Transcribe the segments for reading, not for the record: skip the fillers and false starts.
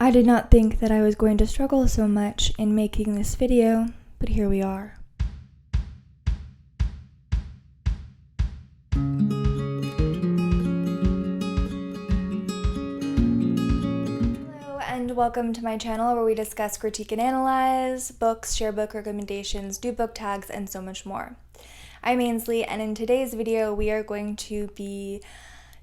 I did not think that I was going to struggle so much in making this video, but here we are. Hello and welcome to my channel where we discuss, critique, and analyze books, share book recommendations, do book tags, and so much more. I'm Ainsley, and in today's video we are going to be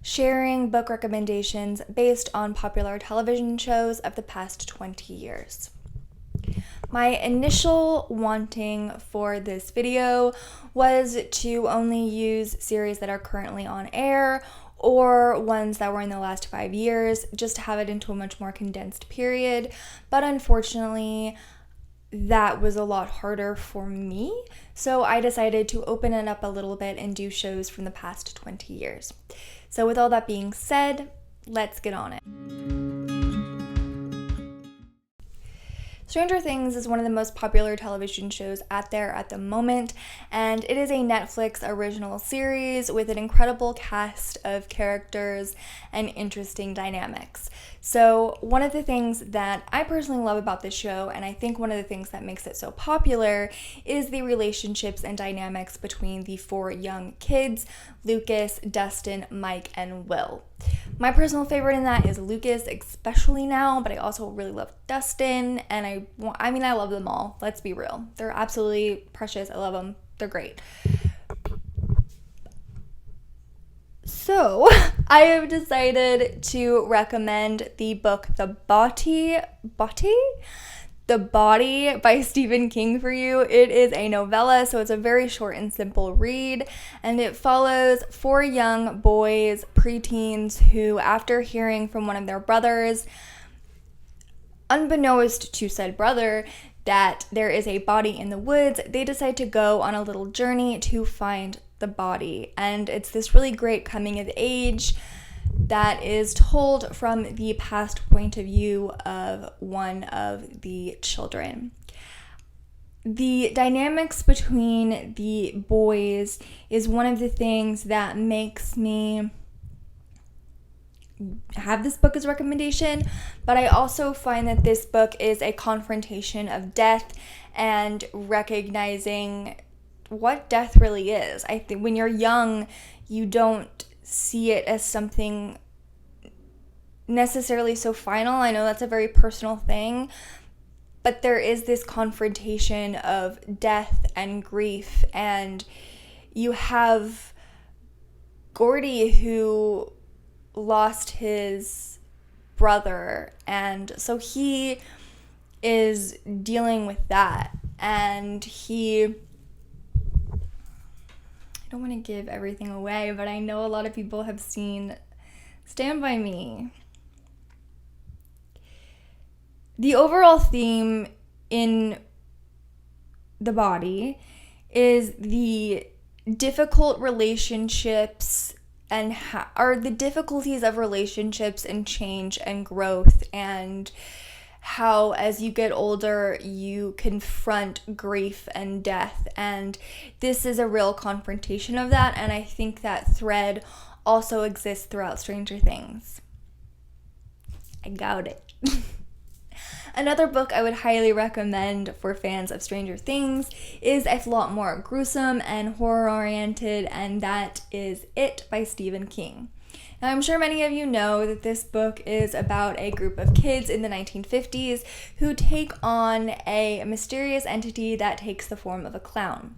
sharing book recommendations based on popular television shows of the past 20 years. My initial wanting for this video was to only use series that are currently on air or ones that were in the last 5 years, just to have it into a much more condensed period, but unfortunately that was a lot harder for me, so I decided to open it up a little bit and do shows from the past 20 years. So with all that being said, let's get on it. Stranger Things is one of the most popular television shows out there at the moment, and it is a Netflix original series with an incredible cast of characters and interesting dynamics. So one of the things that I personally love about this show, and I think one of the things that makes it so popular, is the relationships and dynamics between the four young kids, Lucas, Dustin, Mike, and Will. My personal favorite in that is Lucas, especially now, but I also really love Dustin, and I love them all. Let's be real. They're absolutely precious. I love them. They're great. So, I have decided to recommend the book The Body by Stephen King for you. It is a novella, so it's a very short and simple read, and it follows four young boys, preteens, who, after hearing from one of their brothers, unbeknownst to said brother, that there is a body in the woods, they decide to go on a little journey to find the body. And it's this really great coming of age that is told from the past point of view of one of the children. The dynamics between the boys is one of the things that makes me have this book as a recommendation, but I also find that this book is a confrontation of death and recognizing what death really is. I think when you're young, you don't see it as something necessarily so final. I know that's a very personal thing, but there is this confrontation of death and grief, and you have Gordy, who lost his brother, and so he is dealing with that, and I don't want to give everything away, but I know a lot of people have seen Stand By Me. The overall theme in The Body is the difficult relationships and the difficulties of relationships and change and growth, and how as you get older you confront grief and death, and this is a real confrontation of that, and I think that thread also exists throughout Stranger Things. I got it. Another book I would highly recommend for fans of Stranger Things is a lot more gruesome and horror-oriented, and that is It by Stephen King. Now, I'm sure many of you know that this book is about a group of kids in the 1950s who take on a mysterious entity that takes the form of a clown.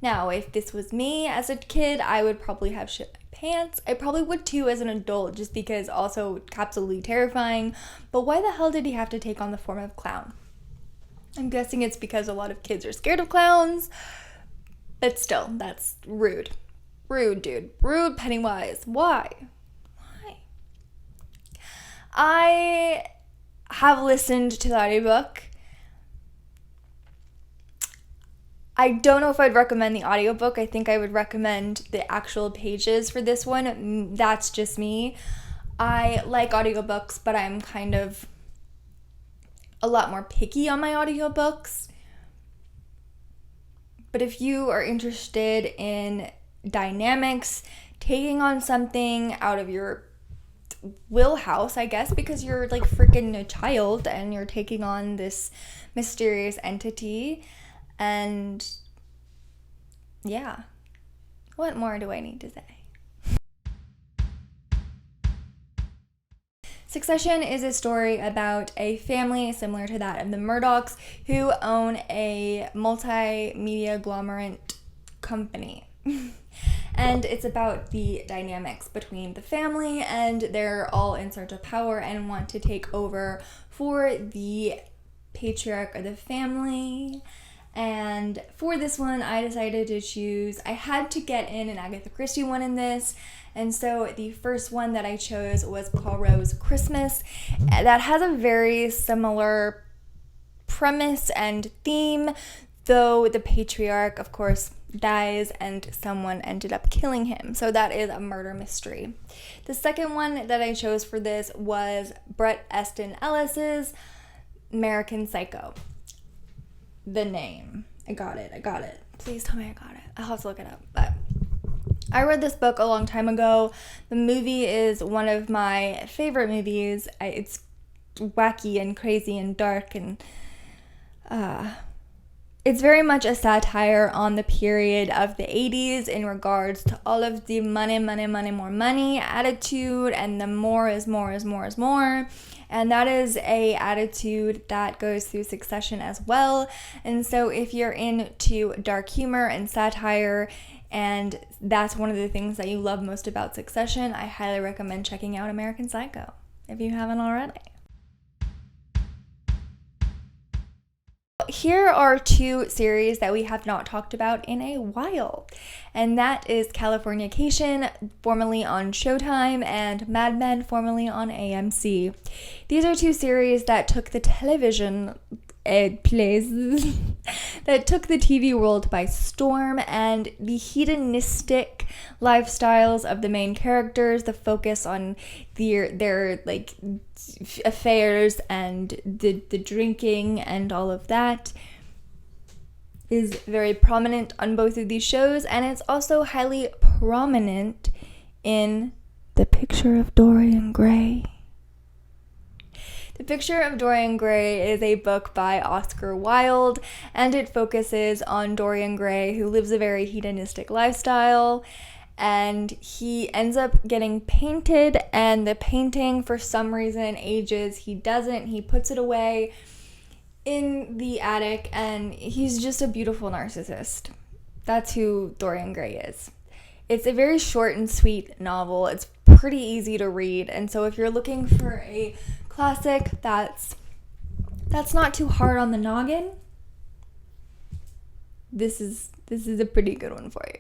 Now, if this was me as a kid, I would probably have shit my pants. I probably would too as an adult, just because also absolutely terrifying. But why the hell did he have to take on the form of clown? I'm guessing it's because a lot of kids are scared of clowns, but still, that's rude. Rude, dude. Rude, Pennywise. Why? I have listened to the audiobook. I don't know if I'd recommend the audiobook. I think I would recommend the actual pages for this one. That's just me. I like audiobooks, but I'm kind of a lot more picky on my audiobooks. But if you are interested in dynamics, taking on something out of your wheelhouse, I guess, because you're like freaking a child and you're taking on this mysterious entity. And yeah, what more do I need to say? Succession is a story about a family similar to that of the Murdochs who own a multimedia agglomerate company. And it's about the dynamics between the family, and they're all in search of power and want to take over for the patriarch of the family. And for this one, I decided to choose, I had to get in an Agatha Christie one in this. And so the first one that I chose was Poirot's Christmas. That has a very similar premise and theme, though the patriarch, of course, dies and someone ended up killing him. So that is a murder mystery. The second one that I chose for this was Bret Easton Ellis's American Psycho. The name. I got it. Please tell me I got it. I'll have to look it up. But I read this book a long time ago. The movie is one of my favorite movies. It's wacky and crazy and dark, and it's very much a satire on the period of the 80s in regards to all of the money, more money attitude, and the more is more is more is more. And that is a attitude that goes through Succession as well. And so if you're into dark humor and satire, and that's one of the things that you love most about Succession, I highly recommend checking out American Psycho if you haven't already. Here are two series that we have not talked about in a while, and that is Californication, formerly on Showtime, and Mad Men, formerly on AMC. These are two series that took the television plays that took the TV world by storm, and the hedonistic lifestyles of the main characters, the focus on their like affairs and the drinking and all of that is very prominent on both of these shows, and it's also highly prominent in The Picture of Dorian Gray. The Picture of Dorian Gray is a book by Oscar Wilde, and it focuses on Dorian Gray, who lives a very hedonistic lifestyle, and he ends up getting painted, and the painting for some reason ages. He doesn't. He puts it away in the attic, and he's just a beautiful narcissist. That's who Dorian Gray is. It's a very short and sweet novel. It's pretty easy to read, and so if you're looking for a classic that's not too hard on the noggin, this is a pretty good one for you.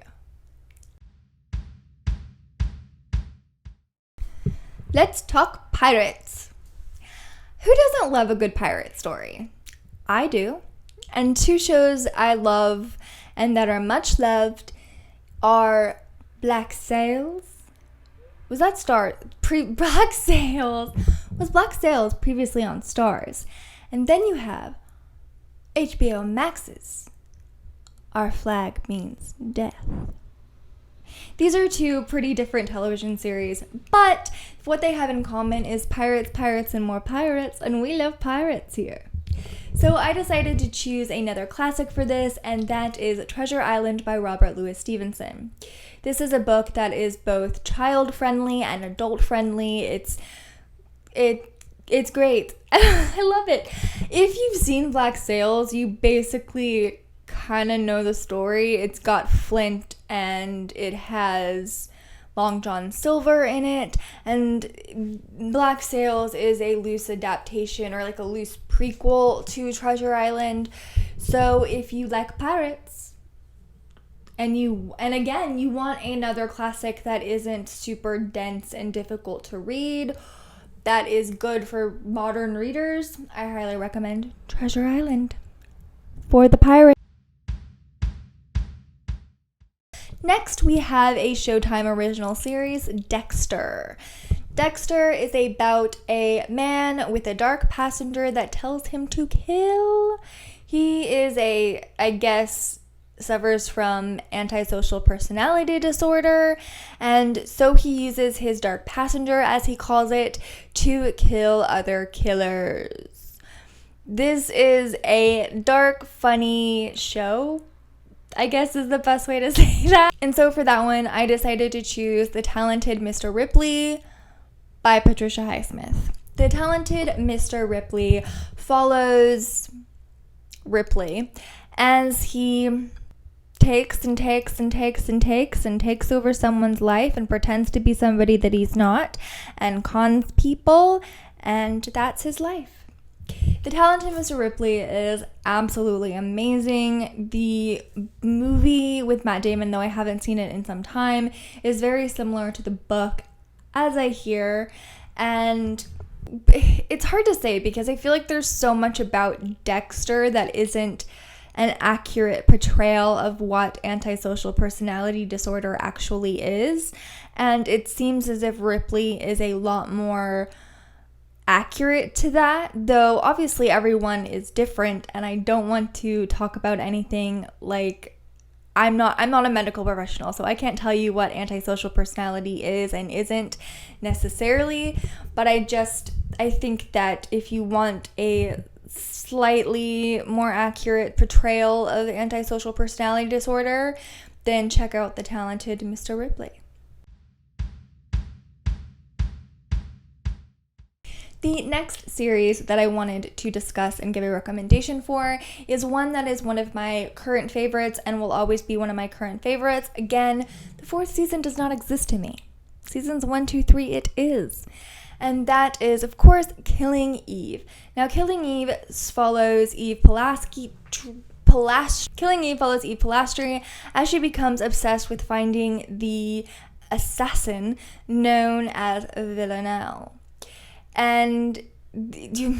Let's talk pirates. Who doesn't love a good pirate story? I do. And two shows I love and that are much loved are Black Sails. Was that Black Sails? Was Black Sails previously on Stars? And then you have HBO Max's Our Flag Means Death. These are two pretty different television series, but what they have in common is pirates, pirates, and more pirates, and we love pirates here. So I decided to choose another classic for this, and that is Treasure Island by Robert Louis Stevenson. This is a book that is both child-friendly and adult-friendly. It's great. I love it. If you've seen Black Sails, you basically kind of know the story. It's got Flint, and it has Long John Silver in it, and Black Sails is a loose adaptation or like a loose prequel to Treasure Island. So if you like pirates and again you want another classic that isn't super dense and difficult to read, that is good for modern readers, I highly recommend Treasure Island for the pirate. Next, we have a Showtime original series, Dexter. Dexter is about a man with a dark passenger that tells him to kill. He is suffers from antisocial personality disorder, and so he uses his dark passenger, as he calls it, to kill other killers. This is a dark, funny show, I guess is the best way to say that. And so for that one, I decided to choose The Talented Mr. Ripley by Patricia Highsmith. The Talented Mr. Ripley follows Ripley as he takes over someone's life and pretends to be somebody that he's not and cons people, and that's his life. The Talented Mr. Ripley is absolutely amazing. The movie with Matt Damon, though I haven't seen it in some time, is very similar to the book, as I hear, and it's hard to say because I feel like there's so much about Dexter that isn't an accurate portrayal of what antisocial personality disorder actually is, and it seems as if Ripley is a lot more accurate to that, though obviously everyone is different, and I don't want to talk about anything like I'm not a medical professional, so I can't tell you what antisocial personality is and isn't necessarily, but I think that if you want a slightly more accurate portrayal of antisocial personality disorder, then check out The Talented Mr. Ripley. The next series that I wanted to discuss and give a recommendation for is one that is one of my current favorites and will always be one of my current favorites. Again, the 4th season does not exist to me. Seasons 1, 2, 3, it is. And that is, of course, Killing Eve. Now, Killing Eve follows Eve Pilastri as she becomes obsessed with finding the assassin known as Villanelle. And it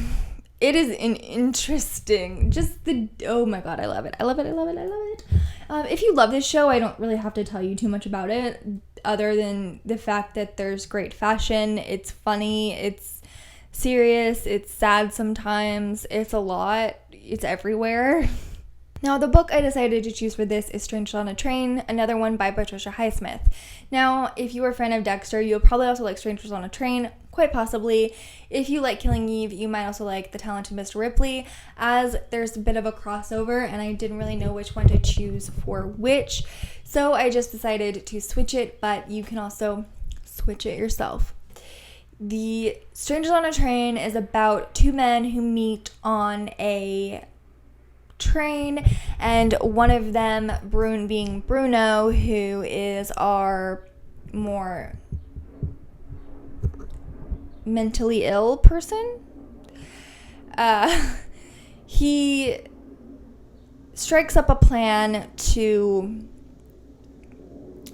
is an interesting, oh my god, I love it. If you love this show, I don't really have to tell you too much about it, other than the fact that there's great fashion, it's funny, it's serious, it's sad sometimes, it's a lot, it's everywhere. Now, the book I decided to choose for this is Strangers on a Train, another one by Patricia Highsmith. Now, if you are a fan of Dexter, you'll probably also like Strangers on a Train, quite possibly. If you like Killing Eve, you might also like The Talented Mr. Ripley, as there's a bit of a crossover, and I didn't really know which one to choose for which, so I just decided to switch it, but you can also switch it yourself. The Strangers on a Train is about two men who meet on a train, and one of them, being Bruno, who is our more mentally ill person, he strikes up a plan to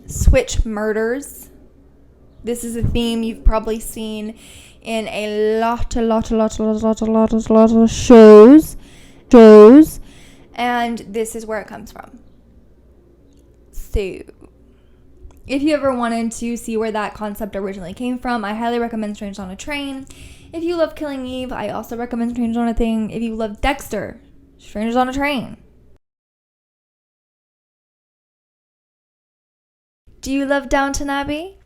switch murders. This is a theme you've probably seen in a lot of shows, and this is where it comes from. So, if you ever wanted to see where that concept originally came from, I highly recommend Strangers on a Train. If you love Killing Eve, I also recommend Strangers on a Thing. If you love Dexter, Strangers on a Train. Do you love Downton Abbey?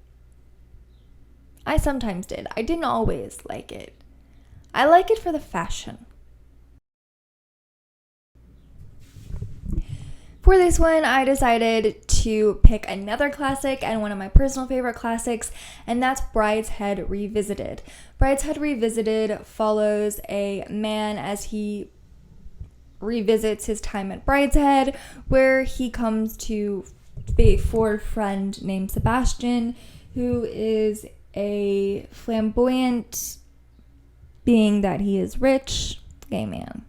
I sometimes did. I didn't always like it. I like it for the fashion. For this one, I decided to pick another classic and one of my personal favorite classics, and that's Brideshead Revisited. Brideshead Revisited follows a man as he revisits his time at Brideshead, where he comes to a forward friend named Sebastian, who is a flamboyant, being that he is rich, gay man.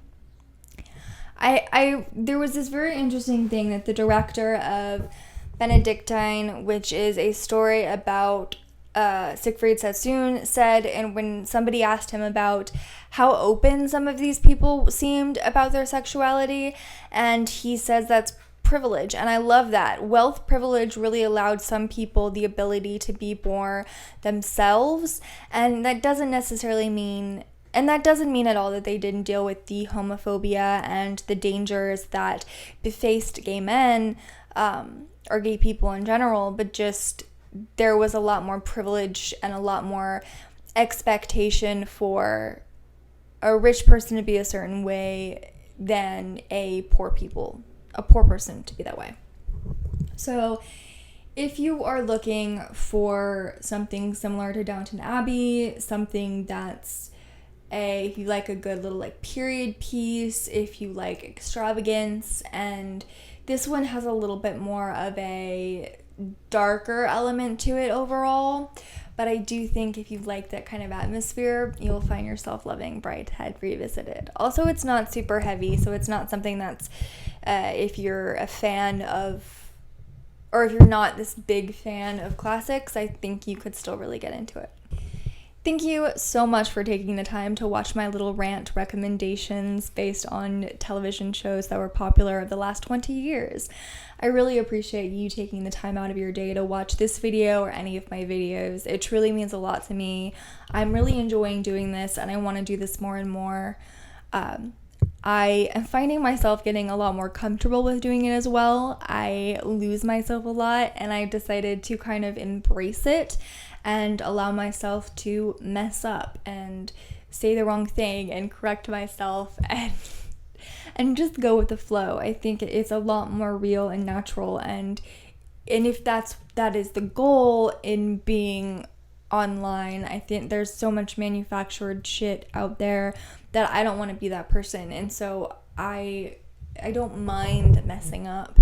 There was this very interesting thing that the director of Benedictine, which is a story about Siegfried Sassoon, said, and when somebody asked him about how open some of these people seemed about their sexuality, and he says that's privilege, and I love that. Wealth privilege really allowed some people the ability to be more themselves, and that doesn't necessarily mean, And that doesn't mean at all that they didn't deal with the homophobia and the dangers that defaced gay men, or gay people in general, but just there was a lot more privilege and a lot more expectation for a rich person to be a certain way than a poor person to be that way. So if you are looking for something similar to Downton Abbey, something that's if you like a good little like period piece, if you like extravagance, and this one has a little bit more of a darker element to it overall, but I do think if you like that kind of atmosphere, you'll find yourself loving Brideshead Revisited. Also, it's not super heavy, so it's not something that's if you're a fan of, or if you're not this big fan of classics, I think you could still really get into it. Thank you so much for taking the time to watch my little rant recommendations based on television shows that were popular the last 20 years. I really appreciate you taking the time out of your day to watch this video or any of my videos. It truly means a lot to me. I'm really enjoying doing this, and I want to do this more and more. I am finding myself getting a lot more comfortable with doing it as well. I lose myself a lot, and I decided to kind of embrace it and allow myself to mess up and say the wrong thing and correct myself and just go with the flow. I think it's a lot more real and natural, and if that is the goal in being online, I think there's so much manufactured shit out there that I don't want to be that person, and so I don't mind messing up.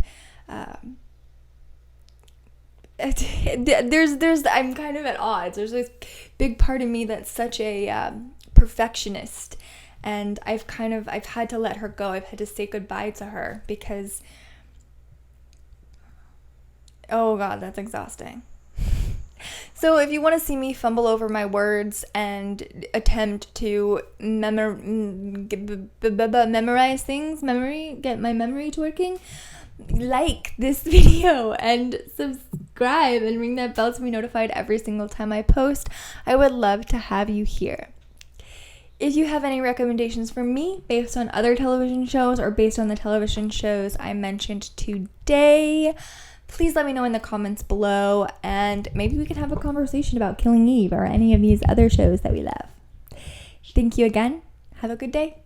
I'm kind of at odds. There's this big part of me that's such a perfectionist, and I've had to let her go. I've had to say goodbye to her because, oh God, that's exhausting. So if you want to see me fumble over my words and attempt to memorize things, get my memory to working, like this video and subscribe and ring that bell to be notified every single time I post. I would love to have you here. If you have any recommendations for me based on other television shows or based on the television shows I mentioned today, please let me know in the comments below, and maybe we can have a conversation about Killing Eve or any of these other shows that we love. Thank you again. Have a good day.